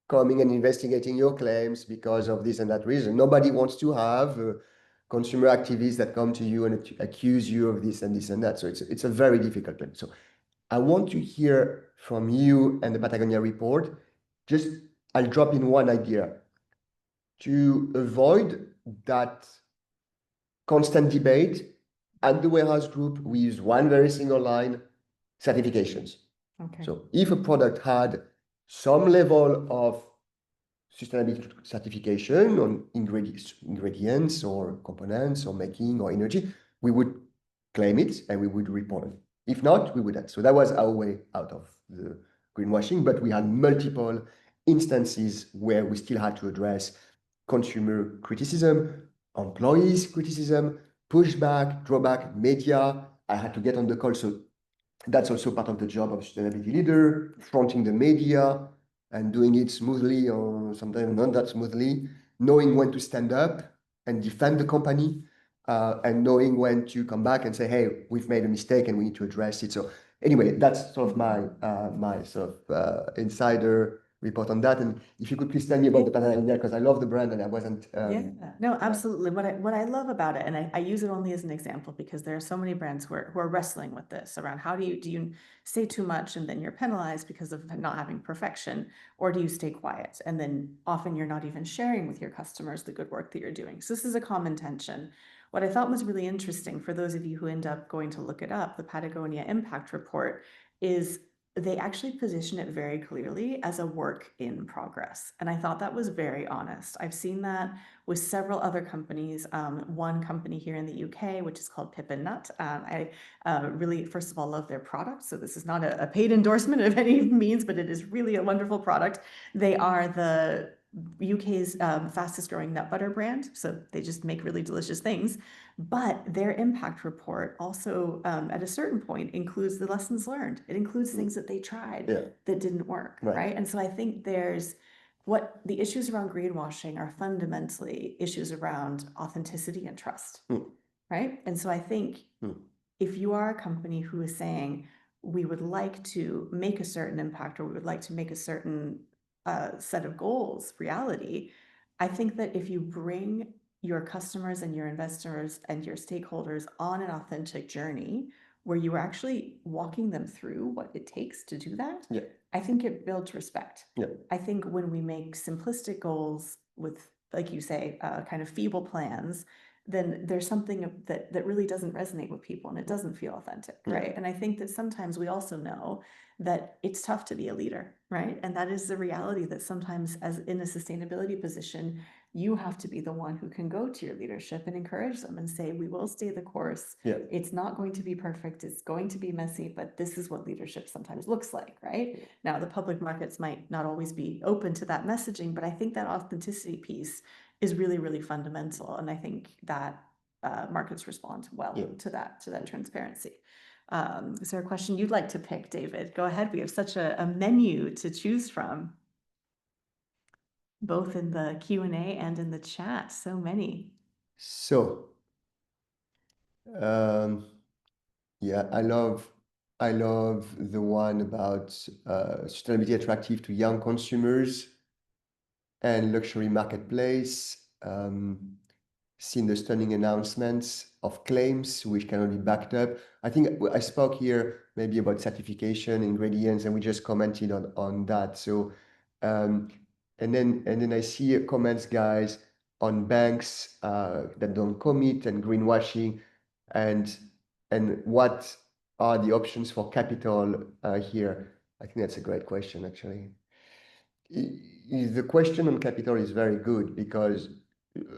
coming and investigating your claims because of this and that reason. Nobody wants to have consumer activists that come to you and accuse you of this and this and that. So it's a very difficult thing. So I want to hear from you and the Patagonia report. I'll drop in one idea to avoid that constant debate. At the Warehouse Group, we use one very single line: certifications. Okay. So if a product had some level of sustainability certification on ingredients or components or making or energy, we would claim it and we would report it. If not, we wouldn't. So that was our way out of the greenwashing, but we had multiple instances where we still had to address consumer criticism, employees criticism, pushback, drawback, media. I had to get on the call. So that's also part of the job of sustainability leader, fronting the media and doing it smoothly or sometimes not that smoothly, knowing when to stand up and defend the company, and knowing when to come back and say, hey, we've made a mistake and we need to address it. So anyway, that's sort of my sort of insider report on that. And if you could please tell me about the Patagonia, because I love the brand and I wasn't. Yeah, no, absolutely. What I love about it, and I use it only as an example because there are so many brands who are wrestling with this around how do you say too much and then you're penalized because of not having perfection, or do you stay quiet and then often you're not even sharing with your customers the good work that you're doing. So this is a common tension. What I thought was really interesting for those of you who end up going to look it up, the Patagonia Impact Report, is they actually position it very clearly as a work in progress. And I thought that was very honest. I've seen that with several other companies. One company here in the UK, which is called Pip and Nut. I really, first of all, love their product. So this is not a paid endorsement of any means, but it is really a wonderful product. They are the UK's fastest growing nut butter brand. So they just make really delicious things. But their impact report also, at a certain point, includes the lessons learned. It includes things that they tried that didn't work, right? And so I think there's what the issues around greenwashing are fundamentally issues around authenticity and trust, right? And so I think if you are a company who is saying, we would like to make a certain impact or we would like to make a certain set of goals reality, I think that if you bring your customers and your investors and your stakeholders on an authentic journey where you are actually walking them through what it takes to do that, I think it builds respect. I think when we make simplistic goals with, like you say, kind of feeble plans, then there's something that really doesn't resonate with people and it doesn't feel authentic, right? And I think that sometimes we also know that it's tough to be a leader, right? And that is the reality that sometimes as in a sustainability position, you have to be the one who can go to your leadership and encourage them and say, we will stay the course. It's not going to be perfect. It's going to be messy, but this is what leadership sometimes looks like, right? Now, the public markets might not always be open to that messaging, but I think that authenticity piece is really, really fundamental. And I think that markets respond well to that transparency. Is there a question you'd like to pick, David? Go ahead. We have such a menu to choose from, both in the Q&A and in the chat. So many. So, yeah, I love the one about sustainability attractive to young consumers and luxury marketplace. Seen the stunning announcements of claims which cannot be backed up. I think I spoke here maybe about certification, ingredients, and we just commented on that. So, and then I see comments, guys, on banks that don't commit and greenwashing, and what are the options for capital here? I think that's a great question, actually. The question on capital is very good because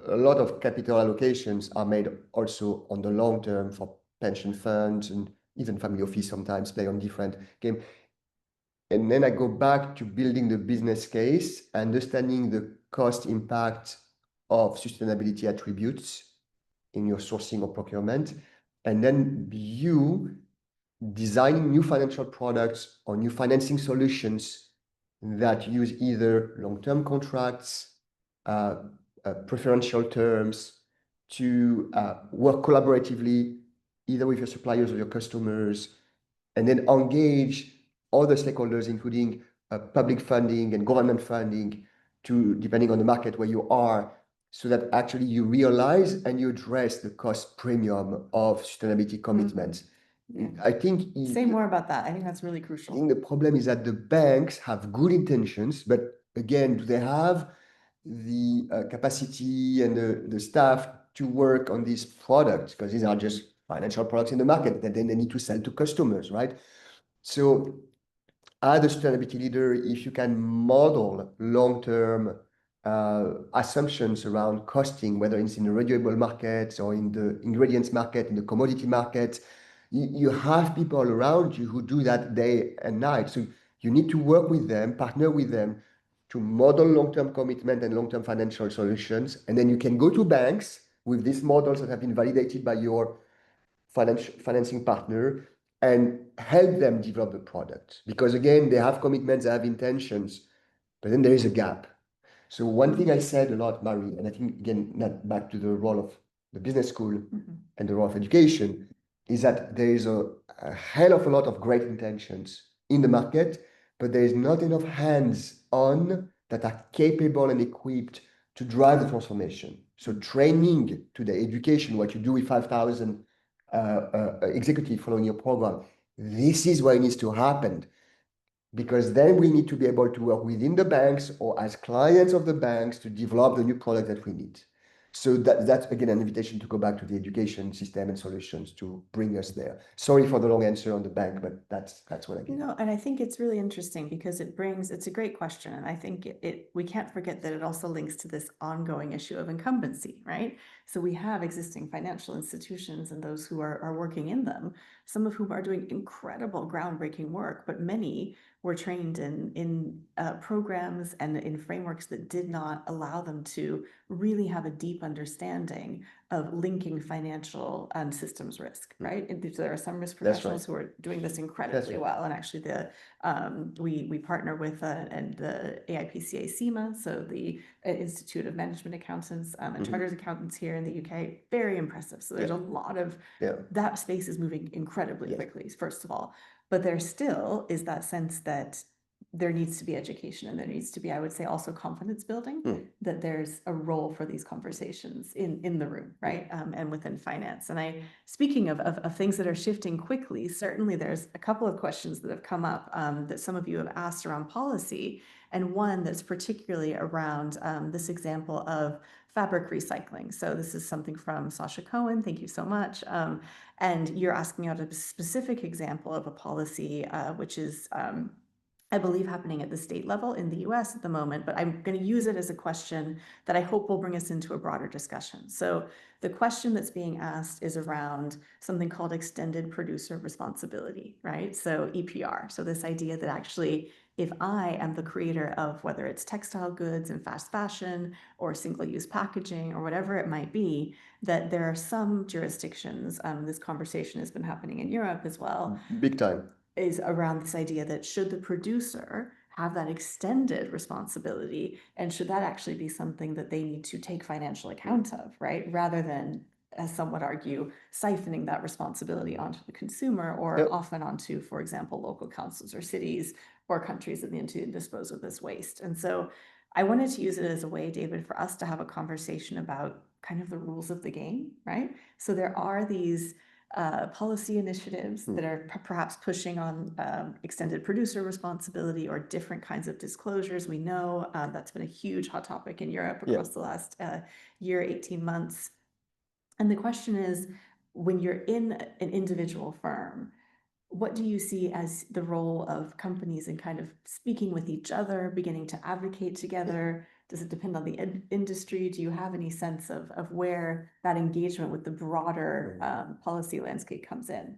a lot of capital allocations are made also on the long term for pension funds, and even family office sometimes play on different game. And then I go back to building the business case, understanding the cost impact of sustainability attributes in your sourcing or procurement, and then you designing new financial products or new financing solutions that use either long-term contracts, preferential terms, to work collaboratively, either with your suppliers or your customers, and then engage other stakeholders, including public funding and government funding, to depending on the market where you are, so that actually you realize and you address the cost premium of sustainability commitments. I think say more about that. I think that's really I crucial. think the problem is that the banks have good intentions, but again, do they have the capacity and the staff to work on these products? Because these are just financial products in the market that then they need to sell to customers, right? So as a sustainability leader, if you can model long-term assumptions around costing, whether it's in the renewable markets or in the ingredients market, in the commodity market, you have people around you who do that day and night. So you need to work with them, partner with them to model long-term commitment and long-term financial solutions. And then you can go to banks with these models that have been validated by your financing partner and help them develop the product. Because again, they have commitments, they have intentions, but then there is a gap. So one thing I said a lot, Marie, and I think again, not back to the role of the business school and the role of education, is that there is a hell of a lot of great intentions in the market, but there is not enough hands on that are capable and equipped to drive the transformation. So training today, education, what you do with 5,000 executives following your program, this is what needs to happen. Because then we need to be able to work within the banks or as clients of the banks to develop the new product that we need. So that's again an invitation to go back to the education system and solutions to bring us there. Sorry for the long answer on the bank, but that's what I get. No, and I think it's really interesting because it's a great question. And I think we can't forget that it also links to this ongoing issue of incumbency, right? So we have existing financial institutions and those who are working in them, some of whom are doing incredible groundbreaking work, but many were trained in programs and in frameworks that did not allow them to really have a deep understanding of linking financial systems risk, right? And there are some risk professionals who are doing this incredibly well. And actually we partner with the AIPCA CIMA, so the Institute of Management Accountants and Chartered Accountants here in the UK, very impressive. So there's a lot of, that space is moving incredibly quickly, first of all. But there still is that sense that there needs to be education and there needs to be, I would say, also confidence building, that there's a role for these conversations in the room, right? And within finance. And speaking of things that are shifting quickly, certainly there's a couple of questions that have come up that some of you have asked around policy. And one that's particularly around this example of fabric recycling. So this is something from Sasha Cohen. Thank you so much. And you're asking out a specific example of a policy, which is, I believe, happening at the state level in the US at the moment, but I'm going to use it as a question that I hope will bring us into a broader discussion. So the question that's being asked is around something called extended producer responsibility, right? So EPR. So this idea that actually, if I am the creator of whether it's textile goods and fast fashion or single-use packaging or whatever it might be, that there are some jurisdictions, this conversation has been happening in Europe as well. Big time. Is around this idea that should the producer have that extended responsibility, and should that actually be something that they need to take financial account of, right? Rather than, as some would argue, siphoning that responsibility onto the consumer or often onto, for example, local councils or cities or countries that need to dispose of this waste. And so I wanted to use it as a way, David, for us to have a conversation about kind of the rules of the game, right? So there are these policy initiatives that are perhaps pushing on extended producer responsibility or different kinds of disclosures. We know that's been a huge hot topic in Europe across the last year, 18 months. And the question is, when you're in an individual firm, what do you see as the role of companies in kind of speaking with each other, beginning to advocate together? Does it depend on the industry? Do you have any sense of where that engagement with the broader policy landscape comes in?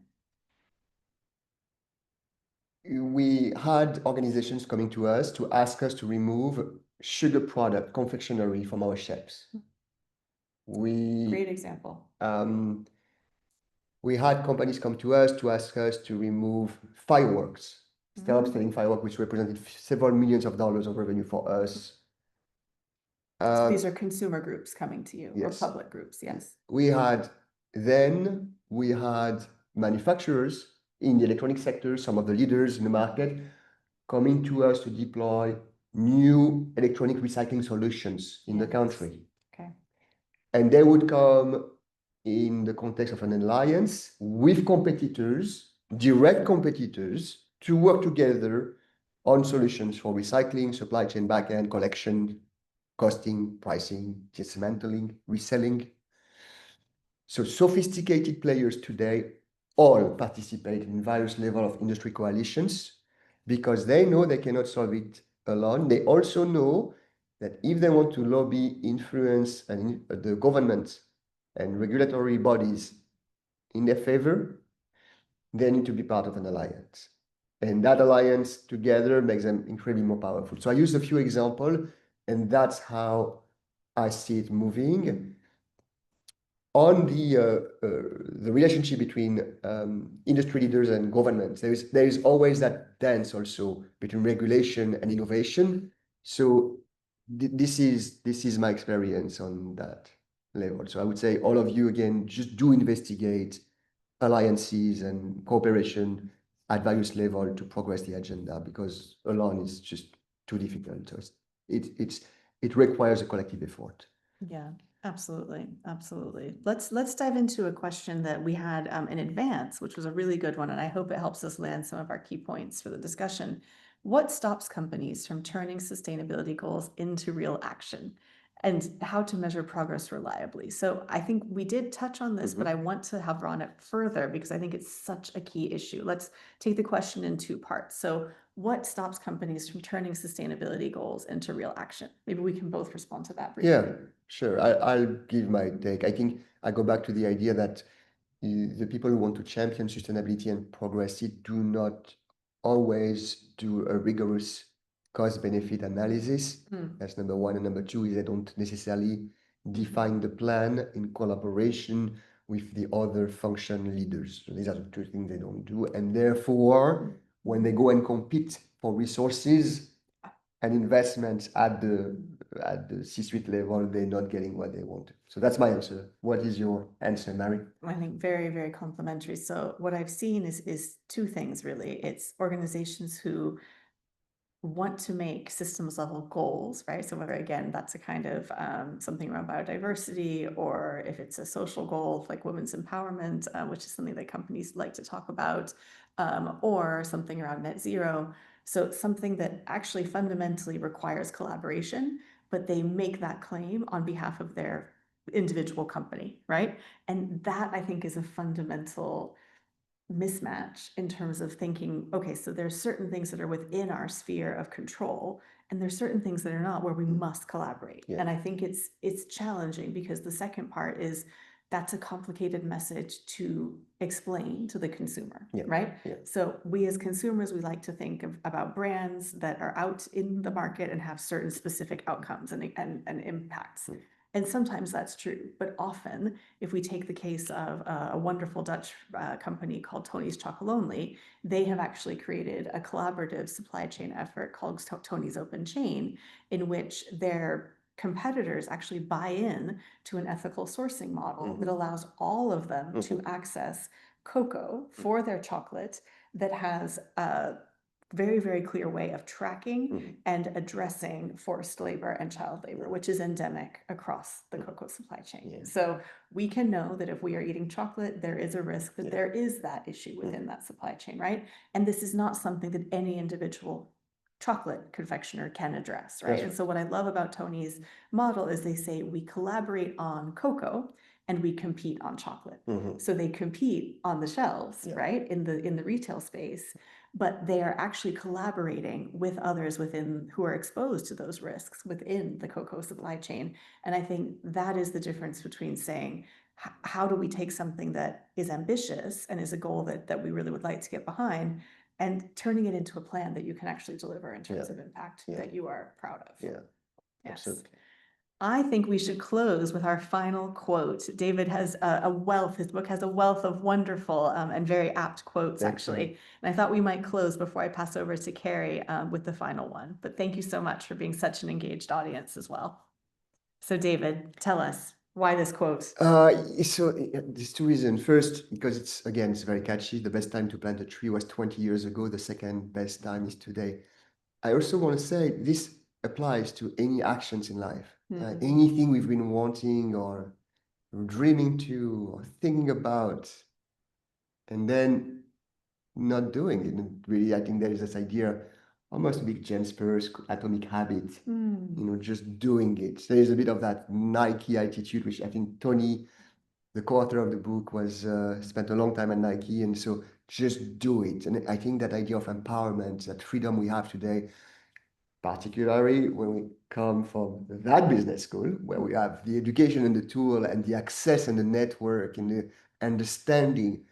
We had organizations coming to us to ask us to remove sugar product confectionery from our shelves. Great example. We had companies come to us to ask us to remove fireworks, stop selling fireworks, which represented several millions of dollars of revenue for us. So these are consumer groups coming to you, or public groups, yes. We had manufacturers in the electronic sector, some of the leaders in the market, coming to us to deploy new electronic recycling solutions in the country. Okay. And they would come in the context of an alliance with competitors, direct competitors, to work together on solutions for recycling, supply chain backend, collection, costing, pricing, dismantling, reselling. So sophisticated players today all participate in various levels of industry coalitions because they know they cannot solve it alone. They also know that if they want to lobby, influence the government and regulatory bodies in their favor, they need to be part of an alliance. And that alliance together makes them incredibly more powerful. So I use a few examples, and that's how I see it moving. On the relationship between industry leaders and governments, there is always that dance also between regulation and innovation. So this is my experience on that level. So I would say all of you again just do investigate alliances and cooperation at various levels to progress the agenda, because alone is just too difficult. So it requires a collective effort. Yeah, absolutely. Absolutely. Let's dive into a question that we had in advance, which was a really good one, and I hope it helps us land some of our key points for the discussion. What stops companies from turning sustainability goals into real action, and how to measure progress reliably? So I think we did touch on this, but I want to have on it further because I think it's such a key issue. Let's take the question in two parts. So what stops companies from turning sustainability goals into real action? Maybe we can both respond to that briefly. Yeah, sure. I'll give my take. I think I go back to the idea that the people who want to champion sustainability and progress it do not always do a rigorous cost-benefit analysis. That's number one. And number two is they don't necessarily define the plan in collaboration with the other function leaders. So these are the two things they don't do. And therefore, when they go and compete for resources and investments at the C-suite level, they're not getting what they want. So that's my answer. What is your answer, Mary? I think very, very complimentary. So what I've seen is two things really. It's organizations who want to make systems level goals, right? So whether again that's a kind of something around biodiversity, or if it's a social goal like women's empowerment, which is something that companies like to talk about, or something around net zero. So something that actually fundamentally requires collaboration, but they make that claim on behalf of their individual company, right? And that I think is a fundamental mismatch in terms of thinking, okay, so there's certain things that are within our sphere of control, and there's certain things that are not, where we must collaborate. Yeah. And I think it's challenging because the second part is that's a complicated message to explain to the consumer, Yeah. right? Yeah. So we as consumers, we like to think about brands that are out in the market and have certain specific outcomes and impacts. And sometimes that's true, but often, if we take the case of a wonderful Dutch company called Tony's Chocolonely, they have actually created a collaborative supply chain effort called Tony's Open Chain, in which their competitors actually buy in to an ethical sourcing model that allows all of them to access cocoa for their chocolate that has a very, very clear way of tracking and addressing forced labor and child labor, which is endemic across the cocoa supply chain. Yeah. So we can know that if we are eating chocolate, there is a risk that there is that issue within that supply chain, right? And this is not something that any individual chocolate confectioner can address, right? That's And right. so what I love about Tony's model is they say we collaborate on cocoa and we compete on chocolate. So they compete on the shelves, right, in the retail space, but they are actually collaborating with others within who are exposed to those risks within the cocoa supply chain. And I think that is the difference between saying, how do we take something that is ambitious and is a goal that we really would like to get behind, and turning it into a plan that you can actually deliver in terms of impact that you are proud of. Yeah, Yes. absolutely. I think we should close with our final quote. David has a wealth, his book has a wealth of wonderful and very apt quotes, Thanks, actually. And I thought we might close before I pass over to Carrie with the final one. But thank you so much for being such an engaged audience as well. So David, tell us why this quote. So there's two reasons. First, because it's very catchy. The best time to plant a tree was 20 years ago. The second best time is today. I also want to say this applies to any actions in life. Anything we've been wanting or dreaming to or thinking about, and then not doing it. And really, I think there is this idea, almost like James Spur's atomic habit, just doing it. There is a bit of that Nike attitude, which I think Tony, the co-author of the book, was spent a long time at Nike, and so just do it. And I think that idea of empowerment, that freedom we have today, particularly when we come from that business school, where we have the education and the tool and the access and the network and the understanding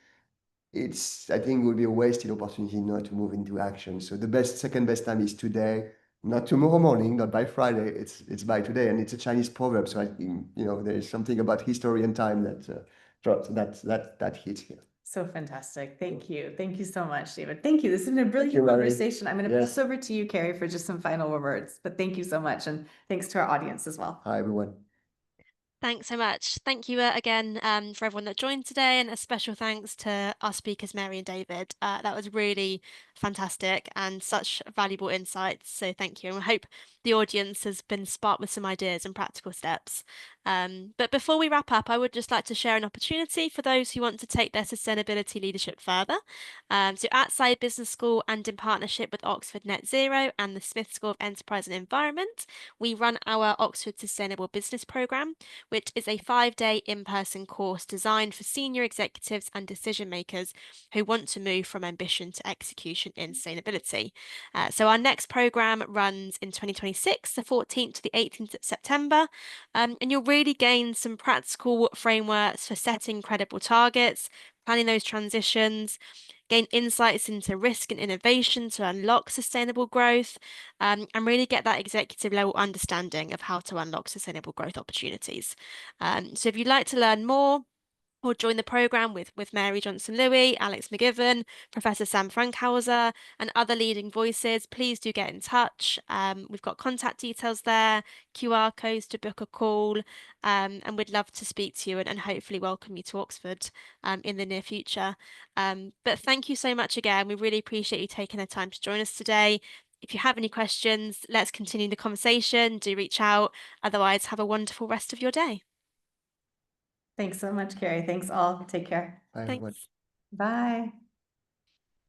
I think it would be a wasted opportunity not to move into action. So the second best time is today, not tomorrow morning, not by Friday. It's by today, and it's a Chinese proverb. So I think, there is something about history and time that hits here. So fantastic. Thank you. Thank you so much, David. Thank you. This has been a brilliant you, Mary. conversation. I'm going to Yes. pass over to you, Carrie, for just some final words. But thank you so much. And thanks to our audience as well. Hi, everyone. Thanks so much. Thank you again for everyone that joined today, and a special thanks to our speakers, Mary and David. That was really fantastic and such valuable insights. So thank you. And I hope the audience has been sparked with some ideas and practical steps. But before we wrap up, I would just like to share an opportunity for those who want to take their sustainability leadership further. So at Saïd Business School, and in partnership with Oxford Net Zero and the Smith School of Enterprise and Environment, we run our Oxford Sustainable Business Programme, which is a 5-day in-person course designed for senior executives and decision makers who want to move from ambition to execution in sustainability. So our next programme runs in 2026, the 14th to the 18th of September, and you'll really gain some practical frameworks for setting credible targets, planning those transitions, gain insights into risk and innovation to unlock sustainable growth, and really get that executive level understanding of how to unlock sustainable growth opportunities. So if you'd like to learn more, or join the programme with Mary Johnstone-Louis, Alex McGivern, Professor Sam Frankhauser, and other leading voices, please do get in touch. We've got contact details there, QR codes to book a call, and we'd love to speak to you and hopefully welcome you to Oxford in the near future. But thank you so much again. We really appreciate you taking the time to join us today. If you have any questions, let's continue the conversation. Do reach out. Otherwise, have a wonderful rest of your day. Thanks so much, Carrie. Thanks all. Take care. Bye, everyone. Thanks. Bye.